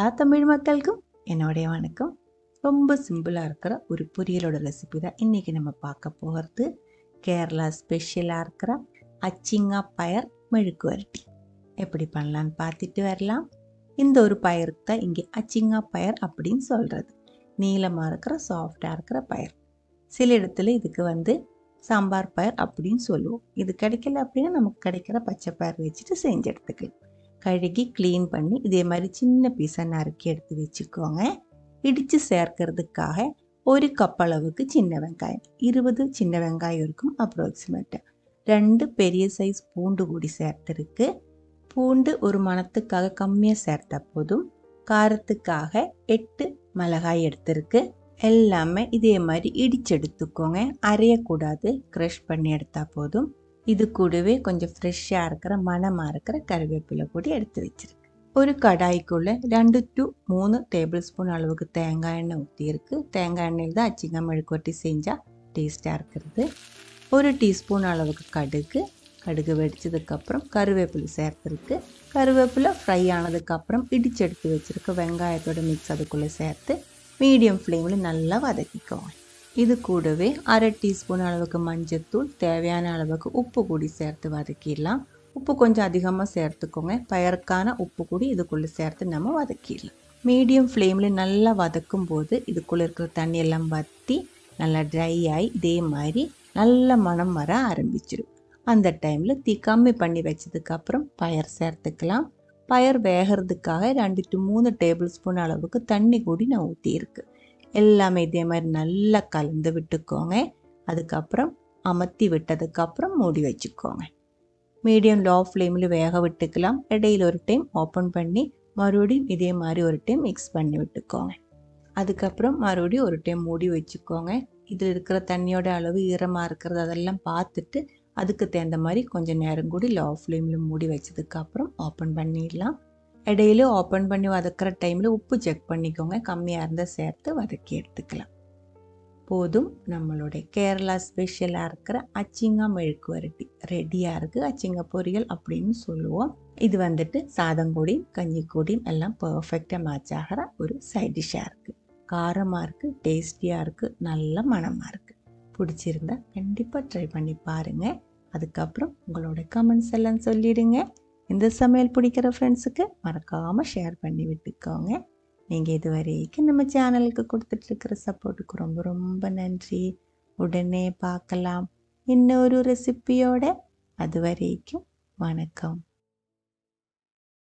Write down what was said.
எல்லா தமிழ் மக்களுக்கும் என்னுடைய வணக்கம். ரொம்ப சிம்பிளாக இருக்கிற ஒரு பொரியலோட ரெசிபி தான் இன்றைக்கி நம்ம பார்க்க போகிறது. கேரளா ஸ்பெஷலாக இருக்கிற அச்சிங்கா பயர் மெழுக்கு வரட்டி எப்படி பண்ணலான்னு பார்த்துட்டு வரலாம். இந்த ஒரு பயருக்கு தான் இங்கே அச்சிங்கா பயர் அப்படின்னு சொல்கிறது. நீளமாக இருக்கிற சாஃப்டாக இருக்கிற பயர். சில இடத்துல இதுக்கு சாம்பார் பயர் அப்படின்னு சொல்லுவோம். இது கிடைக்கல அப்படின்னா நமக்கு கிடைக்கிற பச்சை பயர் வச்சுட்டு செஞ்சு எடுத்துக்கலாம். கழுகி க்ளீன் பண்ணி இதே மாதிரி சின்ன பீஸாக நறுக்கி எடுத்து வச்சுக்கோங்க. இடித்து சேர்க்கறதுக்காக 1 கப் அளவுக்கு சின்ன வெங்காயம், 20 சின்ன வெங்காயம் இருக்கும் அப்ராக்சிமேட்டாக. 2 பெரிய சைஸ் பூண்டு கூடி சேர்த்துருக்கு. பூண்டு ஒரு மணத்துக்காக கம்மியாக சேர்த்தா போதும். காரத்துக்காக 8 மிளகாய் எடுத்துருக்கு. எல்லாமே இதே மாதிரி இடிச்சு எடுத்துக்கோங்க, அரையக்கூடாது, க்ரஷ் பண்ணி எடுத்தால் போதும். இது கூடவே கொஞ்சம் ஃப்ரெஷ்ஷாக இருக்கிற மணமாக இருக்கிற கருவேப்பிலை கூட எடுத்து வச்சுருக்கு. ஒரு கடாய்க்குள்ளே 2 to 3 டேபிள் ஸ்பூன் அளவுக்கு தேங்காய் எண்ணெய் ஊற்றிருக்கு. தேங்காய் எண்ணெயில் தான் அச்சிங்கா மெழுக்கு வரட்டி செஞ்சால் டேஸ்ட்டாக இருக்கிறது. 1 டீஸ்பூன் அளவுக்கு கடுகு வெடிச்சதுக்கப்புறம் கருவேப்பிலை சேர்த்துருக்கு. கருவேப்பிலை ஃப்ரை ஆனதுக்கப்புறம் இடிச்சு எடுத்து வச்சுருக்க வெங்காயத்தோட மிக்ஸ் அதுக்குள்ளே சேர்த்து மீடியம் ஃப்ளேமில் நல்லா வதக்கிக்கோங்க. இது கூடவே 1/2 டீஸ்பூன் அளவுக்கு மஞ்சத்தூள், தேவையான அளவுக்கு உப்பு கூடி சேர்த்து வதக்கிடலாம். உப்பு கொஞ்சம் அதிகமாக சேர்த்துக்கோங்க. பயருக்கான உப்பு கூடி இதுக்குள்ளே சேர்த்து நம்ம வதக்கிடலாம். மீடியம் ஃப்ளேமில் நல்லா வதக்கும் போது இதுக்குள்ளே இருக்கிற தண்ணி எல்லாம் வற்றி நல்லா ட்ரை ஆகி இதே மாதிரி நல்ல மணம் வர ஆரம்பிச்சிடும். அந்த டைமில் தீ கம்மி பண்ணி வச்சதுக்கப்புறம் பயர் சேர்த்துக்கலாம். பயர் வேகிறதுக்காக 2 to 3 டேபிள் ஸ்பூன் அளவுக்கு தண்ணி கூடி நான் ஊற்றியிருக்கு. எல்லாமே இதே மாதிரி நல்லா கலந்து விட்டுக்கோங்க. அதுக்கப்புறம் அமர்த்தி விட்டதுக்கப்புறம் மூடி வச்சுக்கோங்க. மீடியம் லோ ஃப்ளேமில் வேக விட்டுக்கலாம். இடையில் ஒரு டைம் ஓப்பன் பண்ணி மறுபடியும் இதே மாதிரி ஒரு டைம் மிக்ஸ் பண்ணி விட்டுக்கோங்க. அதுக்கப்புறம் மறுபடியும் ஒரு டைம் மூடி வச்சுக்கோங்க. இதில் இருக்கிற தண்ணியோட அளவு ஈரமாக இருக்கிறது அதெல்லாம் பார்த்துட்டு அதுக்கு தகுந்த மாதிரி கொஞ்சம் நேரம் கூடி லோ ஃப்ளேமில் மூடி வச்சதுக்கப்புறம் ஓப்பன் பண்ணிடலாம். இடையில ஓப்பன் பண்ணி வதக்கிற டைமில் உப்பு செக் பண்ணிக்கோங்க. கம்மியாக இருந்தால் சேர்த்து வதக்கி எடுத்துக்கலாம். போதும், நம்மளுடைய கேரளா ஸ்பெஷலாக இருக்கிற அச்சிங்கா மெழுக்கு வரட்டி ரெடியாக இருக்குது. அச்சிங்கா பொரியல் அப்படின்னு சொல்லுவோம். இது சாதம் கூடியும் கஞ்சி கூடியும் எல்லாம் பர்ஃபெக்டாக மேட்ச் ஆகிற ஒரு சைட் டிஷ்ஷாக இருக்குது. காரமாக இருக்குது, டேஸ்டியாக இருக்குது, நல்ல மணமாக இருக்குது. பிடிச்சிருந்தா கண்டிப்பாக ட்ரை பண்ணி பாருங்கள். அதுக்கப்புறம் உங்களோட கமெண்ட்ஸ் எல்லாம் சொல்லிடுங்க. இந்த சமையல் பிடிக்கிற ஃப்ரெண்ட்ஸுக்கு மறக்காமல் ஷேர் பண்ணி விட்டுக்கோங்க. நீங்கள் இது வரைக்கும் நம்ம சேனலுக்கு கொடுத்துட்ருக்கிற சப்போர்ட்டுக்கு ரொம்ப ரொம்ப நன்றி. உடனே பார்க்கலாம் இன்னொரு ரெசிபியோட. அது வரைக்கும் வணக்கம்.